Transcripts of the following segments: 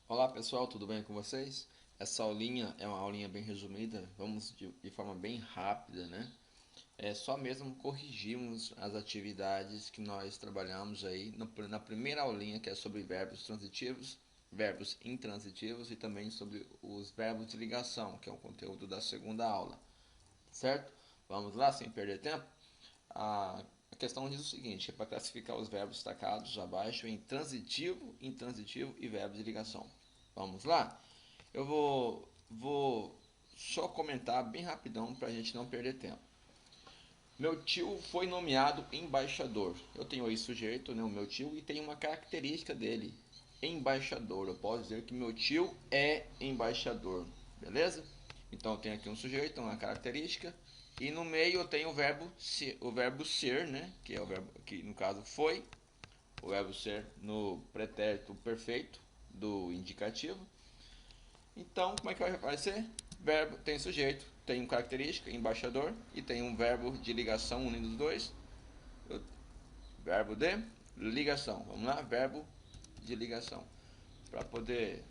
Olá pessoal, tudo bem com vocês? Essa aulinha é uma aulinha bem resumida, vamos de forma bem rápida, né? É só mesmo corrigirmos as atividades que nós trabalhamos aí na primeira aulinha, que é sobre verbos transitivos, verbos intransitivos e também sobre os verbos de ligação, que é o conteúdo da segunda aula, certo? Vamos lá, sem perder tempo? A questão diz o seguinte, é para classificar os verbos destacados abaixo em transitivo, intransitivo e verbos de ligação. Vamos lá? Eu vou só comentar bem rapidão para a gente não perder tempo. Meu tio foi nomeado embaixador. Eu tenho aí sujeito, né, o meu tio, e tem uma característica dele, embaixador. Eu posso dizer que meu tio é embaixador, beleza? Então eu tenho aqui um sujeito, uma característica, e no meio eu tenho o verbo ser, né, que é o verbo que no caso foi, o verbo ser no pretérito perfeito do indicativo. Então, como é que vai aparecer? Verbo tem sujeito, tem uma característica, embaixador, e tem um verbo de ligação unindo os dois. Verbo de ligação. Vamos lá, verbo de ligação. Para poder,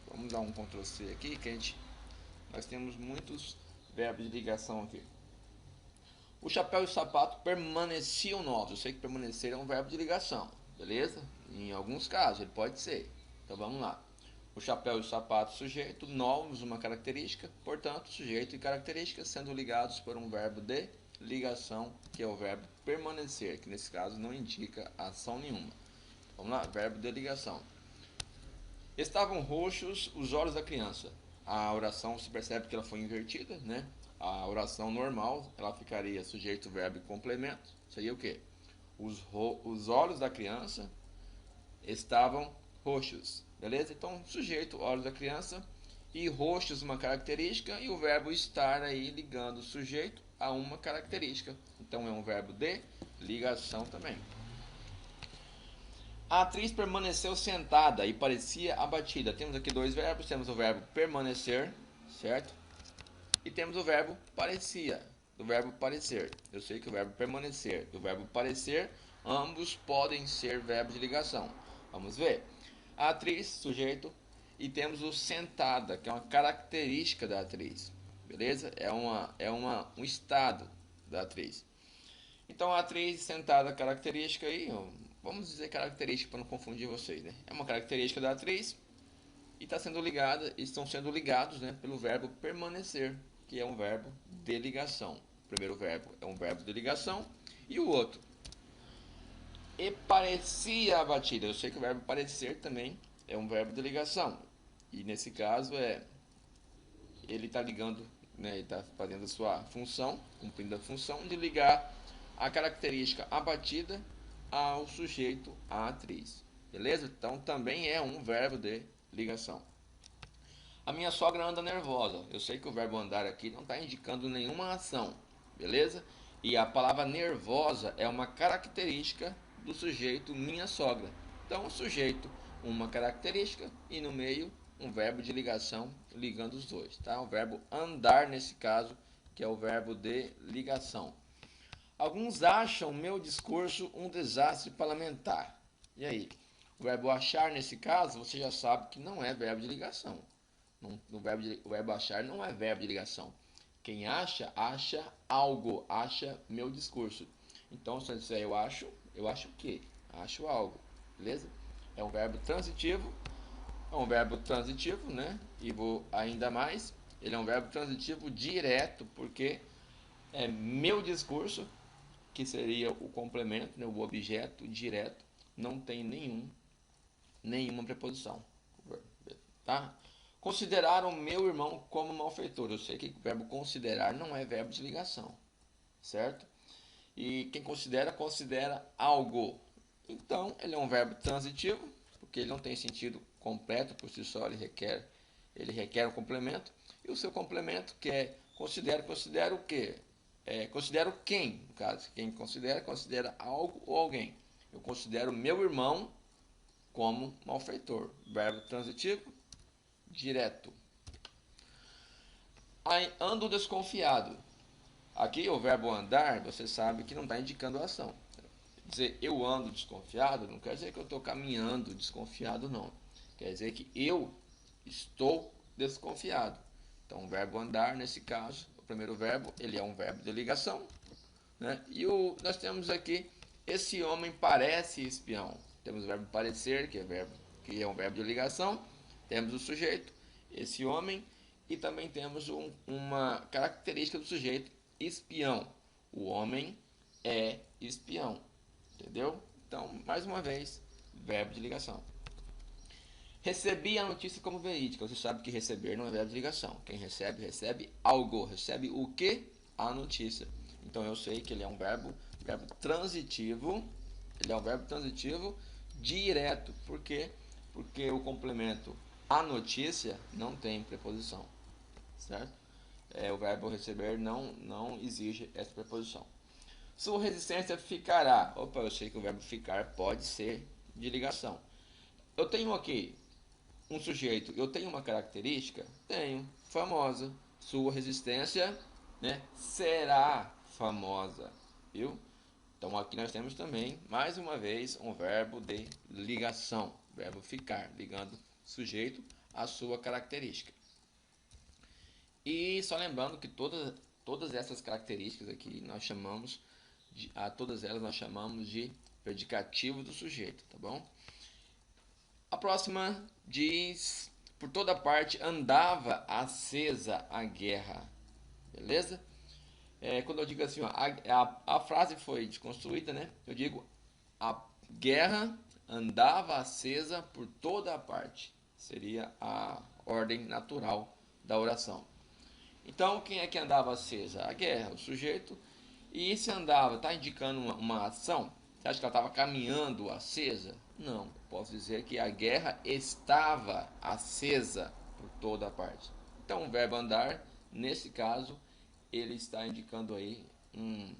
vamos dar um Ctrl C aqui, que nós temos muitos verbos de ligação aqui. O chapéu e o sapato permaneciam novos. Eu sei que permanecer é um verbo de ligação, beleza? Em alguns casos ele pode ser. Então vamos lá. O chapéu e o sapato sujeito, novos, uma característica, portanto, sujeito e característica sendo ligados por um verbo de ligação, que é o verbo permanecer, que nesse caso não indica ação nenhuma. Vamos lá, verbo de ligação. Estavam roxos os olhos da criança. A oração se percebe que ela foi invertida, né? A oração normal, ela ficaria sujeito, verbo e complemento. Seria o quê? Os olhos da criança estavam roxos, beleza? Então, sujeito, olhos da criança, e roxos uma característica, e o verbo estar aí ligando o sujeito a uma característica. Então, é um verbo de ligação também. A atriz permaneceu sentada e parecia abatida. Temos aqui dois verbos, temos o verbo permanecer, certo? E temos o verbo parecia, do verbo parecer. Eu sei que o verbo permanecer, do verbo parecer, ambos podem ser verbos de ligação. Vamos ver. A atriz, sujeito, e temos o sentada, que é uma característica da atriz. Beleza? Um estado da atriz. Então a atriz sentada, característica aí, vamos dizer característica para não confundir vocês, né? É uma característica da atriz e estão sendo ligados, né, pelo verbo permanecer, que é um verbo de ligação. O primeiro verbo é um verbo de ligação e o outro e parecia abatida. Eu sei que o verbo parecer também é um verbo de ligação. E nesse caso ele está ligando, né, ele está fazendo a sua função, cumprindo a função de ligar a característica abatida ao sujeito, à atriz. Beleza? Então também é um verbo de ligação. A minha sogra anda nervosa. Eu sei que o verbo andar aqui não está indicando nenhuma ação. Beleza? E a palavra nervosa é uma característica do sujeito minha sogra. Então, o sujeito, uma característica e no meio um verbo de ligação ligando os dois, tá? O verbo andar nesse caso, que é o verbo de ligação. Alguns acham meu discurso um desastre parlamentar. E aí? O verbo achar nesse caso, você já sabe que não é verbo de ligação. O verbo achar não é verbo de ligação. Quem acha, acha algo, acha meu discurso. Então, se eu disser eu acho o quê? Acho algo, beleza? É um verbo transitivo, né? E vou ainda mais, ele é um verbo transitivo direto, porque é meu discurso, que seria o complemento, né? O objeto direto, não tem nenhuma preposição, tá? Consideraram meu irmão como malfeitor. Eu sei que o verbo considerar não é verbo de ligação, certo? E quem considera, considera algo. Então, ele é um verbo transitivo, porque ele não tem sentido completo por si só, ele requer um complemento. E o seu complemento, que é considera o quê? Considero quem, no caso. Quem considera algo ou alguém. Eu considero meu irmão como malfeitor. Verbo transitivo, direto. Aí, ando desconfiado. Aqui o verbo andar, você sabe que não está indicando a ação. Dizer eu ando desconfiado não quer dizer que eu estou caminhando desconfiado, não. Quer dizer que eu estou desconfiado. Então, o verbo andar, nesse caso, o primeiro verbo, ele é um verbo de ligação, né? E nós temos aqui, esse homem parece espião. Temos o verbo parecer, que é um verbo de ligação. Temos o sujeito, esse homem, e também temos uma característica do sujeito, espião. O homem é espião, entendeu? Então, mais uma vez, verbo de ligação. Recebi a notícia como verídica. Você sabe que receber não é verbo de ligação. Quem recebe, recebe algo. Recebe o que? A notícia. Então eu sei que ele é um verbo transitivo. Ele é um verbo transitivo direto. Por quê? Porque o complemento a notícia não tem preposição. Certo? O verbo receber não exige essa preposição. Sua resistência ficará. Opa, eu sei que o verbo ficar pode ser de ligação. Eu tenho aqui um sujeito, eu tenho uma característica? Tenho, famosa. Sua resistência, né, será famosa, viu? Então aqui nós temos também, mais uma vez, um verbo de ligação. Verbo ficar, ligando sujeito à sua característica. E só lembrando que todas essas características aqui nós chamamos todas elas nós chamamos de predicativo do sujeito, tá bom? A próxima diz: por toda parte andava acesa a guerra. Beleza? Quando eu digo assim, ó, a frase foi desconstruída, né? Eu digo: a guerra andava acesa por toda a parte. Seria a ordem natural da oração. Então, quem é que andava acesa? A guerra, o sujeito. E se andava, está indicando uma ação? Você acha que ela estava caminhando acesa? Não, posso dizer que a guerra estava acesa por toda a parte. Então, o verbo andar, nesse caso, ele está indicando aí ele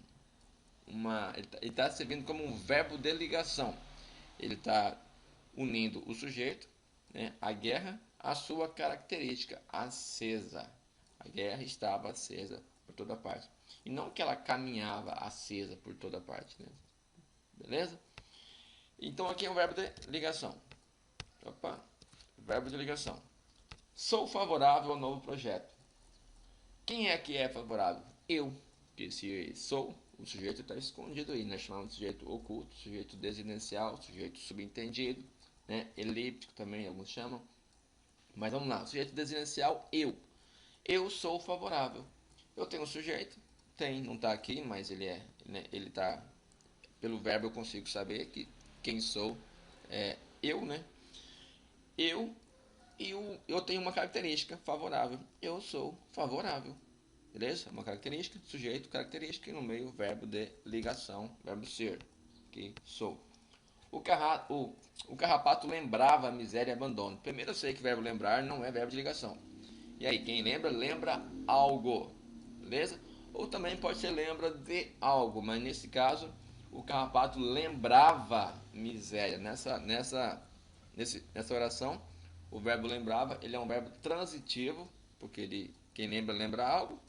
está servindo como um verbo de ligação. Ele está unindo o sujeito, né, a guerra, à sua característica, acesa. A guerra estava acesa por toda parte. E não que ela caminhava acesa por toda parte, né? Beleza? Então aqui é um verbo de ligação. Opa, verbo de ligação. Sou favorável ao novo projeto. Quem é que é favorável? Eu. Porque se sou, o sujeito está escondido aí, nós chamamos de sujeito oculto, sujeito desinencial, sujeito subentendido, né? Elíptico também, alguns chamam. Mas vamos lá, sujeito desinencial, eu. Eu sou favorável. Eu tenho um sujeito, não está aqui, mas ele está, pelo verbo eu consigo saber que quem sou é eu, né? Eu tenho uma característica favorável. Eu sou favorável. Beleza? Uma característica, sujeito, característica, e no meio verbo de ligação, verbo ser, que sou. O carrapato lembrava a miséria e abandono. Primeiro eu sei que verbo lembrar não é verbo de ligação. E aí, quem lembra, lembra algo. Beleza? Ou também pode ser lembra de algo, mas nesse caso, o carrapato lembrava miséria. Nessa oração, o verbo lembrava, ele é um verbo transitivo, porque quem lembra, lembra algo,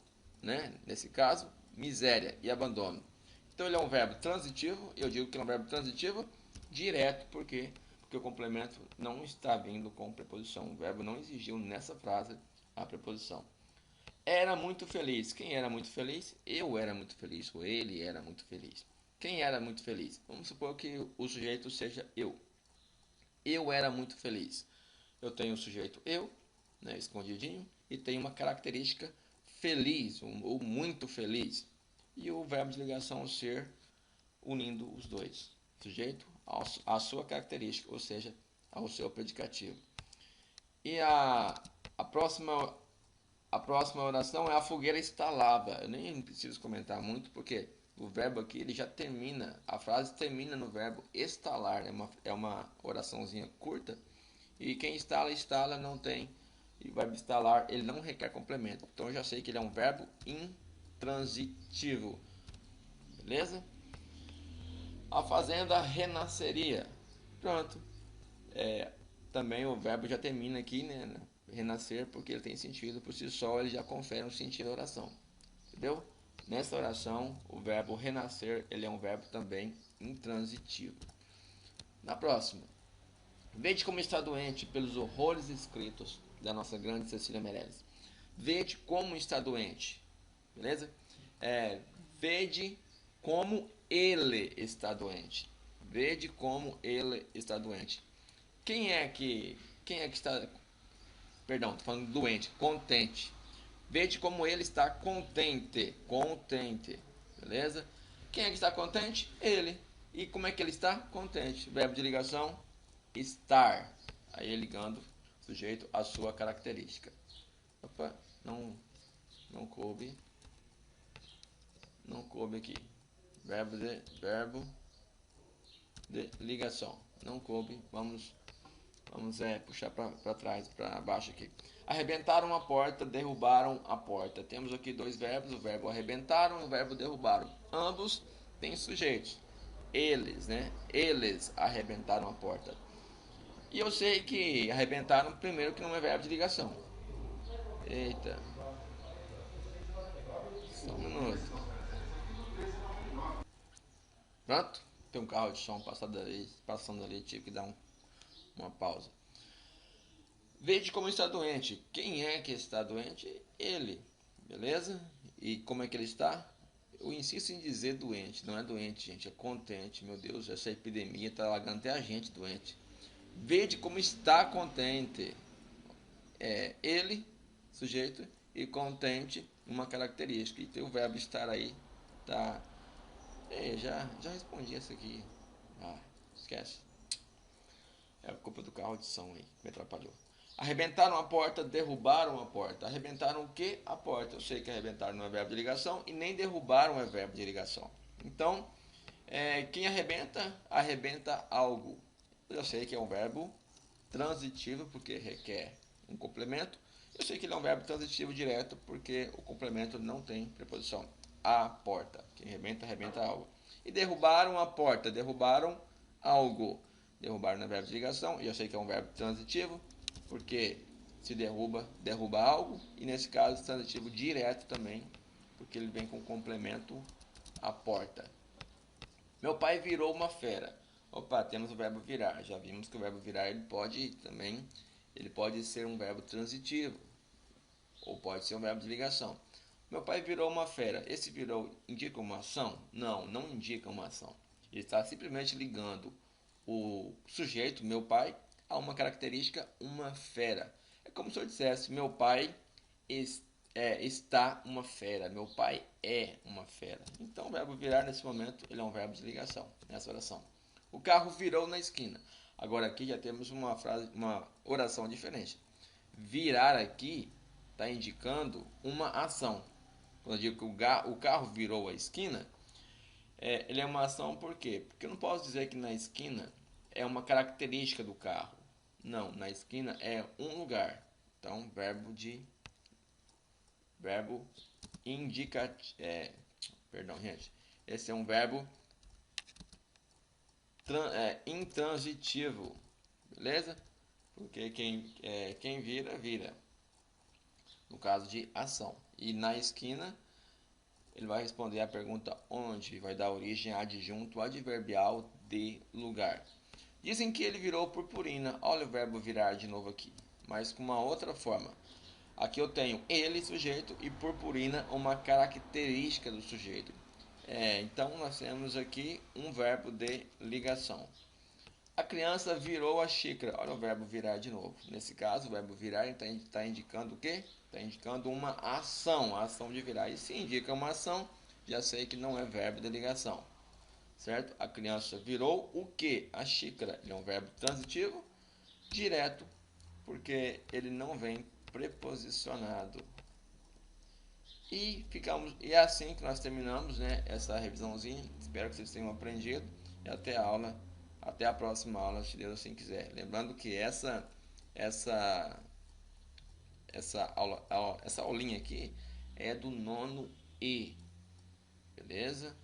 né? Nesse caso, miséria e abandono. Então ele é um verbo transitivo, eu digo que é um verbo transitivo direto, porque o complemento não está vindo com preposição. O verbo não exigiu nessa frase a preposição. Era muito feliz. Quem era muito feliz? Eu era muito feliz, ou ele era muito feliz. Quem era muito feliz? Vamos supor que o sujeito seja eu. Eu era muito feliz. Eu tenho o sujeito eu, né, escondidinho, e tenho uma característica feliz, ou muito feliz. E o verbo de ligação, o ser, unindo os dois. Sujeito à sua característica, ou seja, ao seu predicativo. E a próxima oração é: a fogueira estalava. Eu nem preciso comentar muito, porque o verbo aqui ele já termina, a frase termina no verbo estalar. É uma oraçãozinha curta, e quem estala, não tem. E o verbo estalar, ele não requer complemento. Então eu já sei que ele é um verbo intransitivo. Beleza? A fazenda renasceria. Pronto. Também o verbo já termina aqui, né? Renascer, porque ele tem sentido por si só, ele já confere um sentido à oração. Entendeu? Nessa oração, o verbo renascer, ele é um verbo também intransitivo. Na próxima. Vede como está doente pelos horrores escritos da nossa grande Cecília Meirelles. Vede como está doente, beleza? Vede como ele está doente. Vede como ele está doente. Quem é que está, perdão, estou falando doente, contente. Vede como ele está contente, contente, beleza? Quem é que está contente? Ele. E como é que ele está? Contente. Verbo de ligação, estar. Aí ligando o sujeito à sua característica. Opa, não coube. Não coube aqui. Verbo de ligação. Não coube. Vamos puxar para trás, para baixo aqui. Arrebentaram a porta, derrubaram a porta. Temos aqui dois verbos, o verbo arrebentaram e o verbo derrubaram. Ambos têm sujeitos. Eles, né? Eles arrebentaram a porta. E eu sei que arrebentaram primeiro que não é verbo de ligação. Eita. Só um minuto. Pronto? Tem um carro de som passando ali, tive que dar uma pausa. Vede como está doente. Quem é que está doente? Ele. Beleza? E como é que ele está? Eu insisto em dizer doente. Não é doente, gente. É contente. Meu Deus, essa epidemia está largando até a gente doente. Vede como está contente. Ele, sujeito, e contente, uma característica. E tem o verbo estar aí. Tá. Já respondi essa aqui. Esquece. É a culpa do carro de som aí, me atrapalhou. Arrebentaram a porta, derrubaram a porta. Arrebentaram o que? A porta. Eu sei que arrebentaram não é verbo de ligação e nem derrubaram é verbo de ligação. Então, quem arrebenta, arrebenta algo. Eu sei que é um verbo transitivo porque requer um complemento. Eu sei que ele é um verbo transitivo direto porque o complemento não tem preposição. A porta. Quem arrebenta, arrebenta algo. E derrubaram a porta, derrubaram algo. Derrubar não é verbo de ligação, e eu sei que é um verbo transitivo, porque se derruba algo, e nesse caso transitivo direto também, porque ele vem com complemento a porta. Meu pai virou uma fera. Opa, temos o verbo virar. Já vimos que o verbo virar ele pode ser um verbo transitivo, ou pode ser um verbo de ligação. Meu pai virou uma fera. Esse virou indica uma ação? Não indica uma ação. Ele está simplesmente ligando o sujeito, meu pai, a uma característica, uma fera. É como se eu dissesse, meu pai está uma fera, meu pai é uma fera. Então o verbo virar nesse momento, ele é um verbo de ligação, nessa oração. O carro virou na esquina. Agora aqui já temos uma oração diferente. Virar aqui está indicando uma ação. Quando eu digo que o carro virou a esquina, ele é uma ação por quê? Porque eu não posso dizer que na esquina é uma característica do carro. Não, na esquina é um lugar. Então, verbo indicativo. Perdão, gente. Esse é um verbo intransitivo. Beleza? Porque quem vira, vira. No caso de ação. E na esquina, ele vai responder a pergunta onde, vai dar origem a adjunto adverbial de lugar. Dizem que ele virou purpurina. Olha o verbo virar de novo aqui, mas com uma outra forma. Aqui eu tenho ele, sujeito, e purpurina, uma característica do sujeito. Então nós temos aqui um verbo de ligação. A criança virou a xícara. Olha o verbo virar de novo. Nesse caso, o verbo virar está indicando o quê? Está indicando uma ação, a ação de virar. E se indica uma ação, já sei que não é verbo de ligação. Certo? A criança virou o que? A xícara. Ele é um verbo transitivo, direto, porque ele não vem preposicionado. E é assim que nós terminamos, né, essa revisãozinha. Espero que vocês tenham aprendido. E até a próxima aula, se Deus assim quiser. Lembrando que essa aulinha aqui é do nono E, beleza?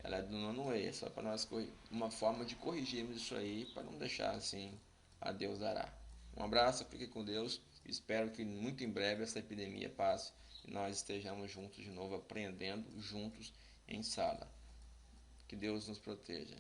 Ela é do nono E, só para nós uma forma de corrigirmos isso aí, para não deixar assim, a Deus dará. Um abraço, fique com Deus. Espero que muito em breve essa epidemia passe e nós estejamos juntos de novo, aprendendo juntos em sala. Que Deus nos proteja.